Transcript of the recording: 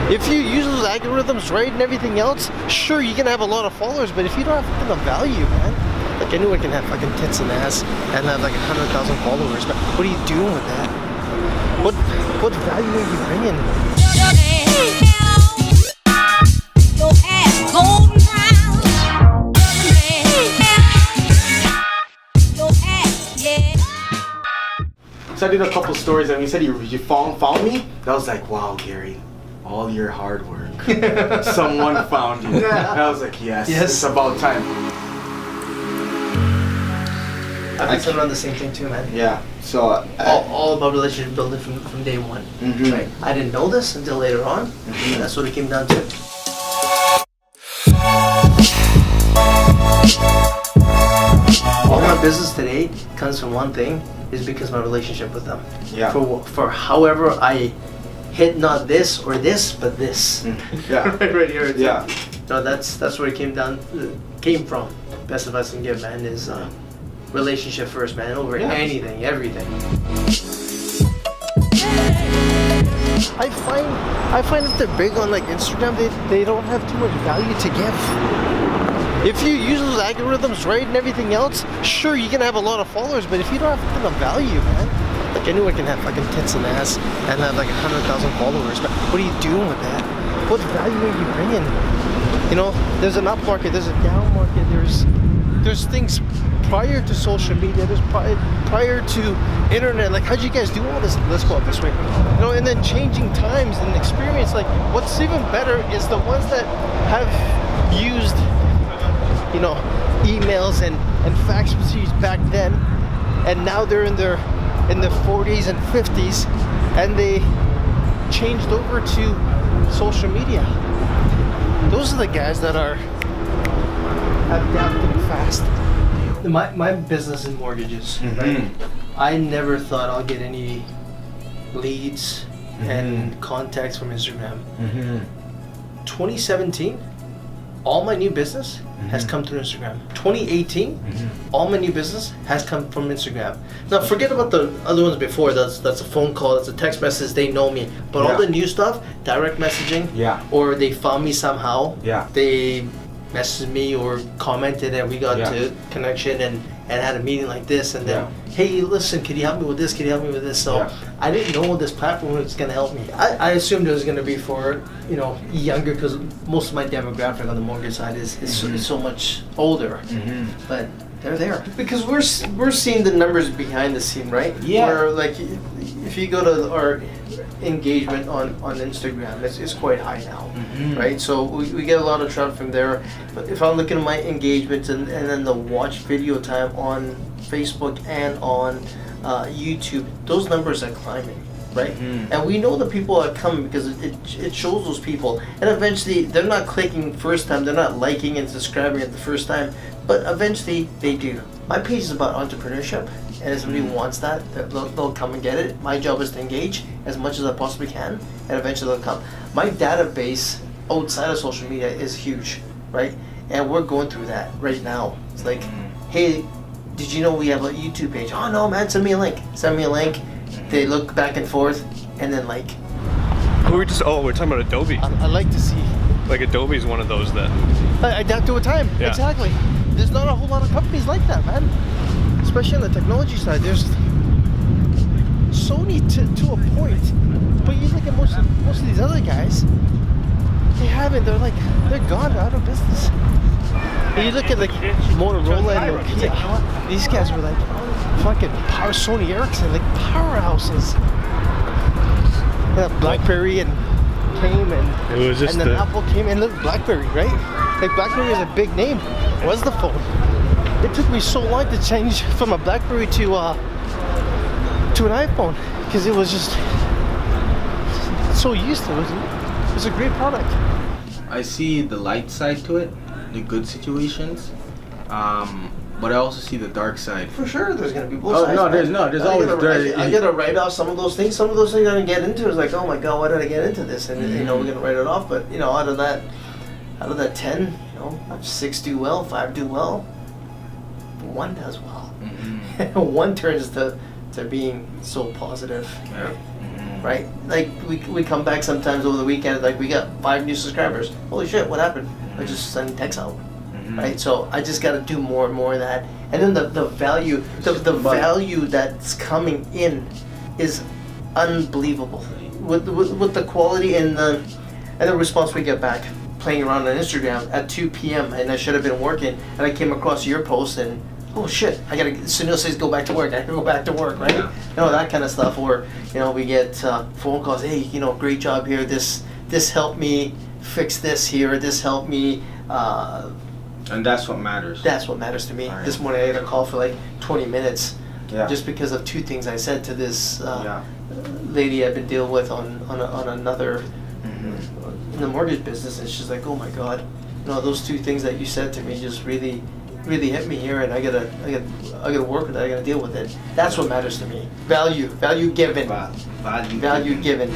If you use those algorithms right and everything else, sure, you can have a lot of followers, but if you don't have the value, man, like anyone can have fucking tits and ass and have like 100,000 followers, but what are you doing with that? What value are you bringing? So I did a couple stories and he said you found me. I was like, wow, Gary, all your hard work. Someone found you. Yeah. And I was like, yes, it's about time. I've been around the same thing too, man. Yeah. So all about relationship building from day one. Mm-hmm. Right. I didn't know this until later on. Mm-hmm. And that's what it came down to. All my business today comes from one thing, is because of my relationship with them. Yeah. For however I hit not this or this, but this. Yeah. right here. Yeah. No, that's where it came from. Best advice I can give, man, is relationship first, man, over anything, everything. I find if they're big on like Instagram, they don't have too much value to give. If you use those algorithms right and everything else, sure, you can have a lot of followers, but if you don't have the value, man, like anyone can have fucking tits and ass and have like 100,000 followers, but what are you doing with that? What value are you bringing? You know, there's an up market, there's a down market, there's things prior to social media, there's prior to internet. Like, how'd you guys do all this? Let's go out this way. You know, and then changing times and experience. Like, what's even better is the ones that have used, you know, emails and fax messages back then, and now they're in their 40s and 50s, and they changed over to social media. Those are the guys that are adapting fast. My business is mortgages, right? I never thought I'll get any leads and contacts from Instagram. 2017, all my new business has come through Instagram. 2018, all my new business has come from Instagram. Now forget about the other ones before. That's a phone call, that's a text message, they know me. But all the new stuff, direct messaging, or they found me somehow. They messaged me or commented and we got to connection and had a meeting like this, and then hey, listen, can you help me with this, can you help me with this? So I didn't know this platform was going to help me. I assumed it was going to be for, you know, younger, because most of my demographic on the mortgage side is so much older, but they're there because we're seeing the numbers behind the scene, right? Where, like, if you go to our engagement on Instagram, it's quite high now, right? So we get a lot of traffic from there. But if I'm looking at my engagements and then the watch video time on Facebook and on YouTube, those numbers are climbing, right? And we know the people are coming because it shows those people, and eventually they're not clicking first time, they're not liking and subscribing at the first time, but eventually they do. My page is about entrepreneurship, and if somebody wants that, they'll come and get it. My job is to engage as much as I possibly can, and eventually they'll come. My database outside of social media is huge, right? And we're going through that right now. It's like, hey, did you know we have a YouTube page? Oh no, man, send me a link. Send me a link. They look back and forth, and then like. We're talking about Adobe. I like to see. Like Adobe's one of those that. I adapt to a time. Yeah. Exactly. There's not a whole lot of companies like that, man. Especially on the technology side. There's Sony to a point, but you look at most of these other guys, they haven't. They're gone. They're out of business. And you look at like Motorola and Nokia. These guys were like fucking Sony Ericsson, like powerhouses. Yeah, BlackBerry and came and it was just and then Apple came and look, BlackBerry, right? Like BlackBerry is a big name. Was the phone? It took me so long to change from a BlackBerry to an iPhone because it was just so used to it. It was a great product. I see the light side to it, the good situations, but I also see the dark side. For sure, there's gonna be both sides. There's always dirt. I get to write off some of those things. Some of those things I didn't get into. It's like, oh my god, why did I get into this? And you know, we're gonna write it off. But you know, out of that 10, you know, 6 do well, 5 do well, 1 does well. One turns to being so positive, right? Like we come back sometimes over the weekend, like we got 5 new subscribers. Holy shit, what happened? I just sent text out, right? So I just got to do more and more of that. And then the value, the value that's coming in is unbelievable with the quality and the response we get back. Playing around on Instagram at 2 p.m. and I should have been working, and I came across your post and oh shit, I gotta. Sunil says go back to work. I can go back to work, right? Yeah. You know, that kind of stuff. Or we get phone calls. Hey, great job here. This helped me fix this here. This helped me. And that's what matters. That's what matters to me. Right. This morning I got a call for like 20 minutes, Yeah. just because of 2 things I said to this lady I've been dealing with on another in the mortgage business, and she's like, oh my god, those 2 things that you said to me just really hit me here, and I gotta work with it. I gotta deal with it. That's what matters to me. Value given. Value Value given.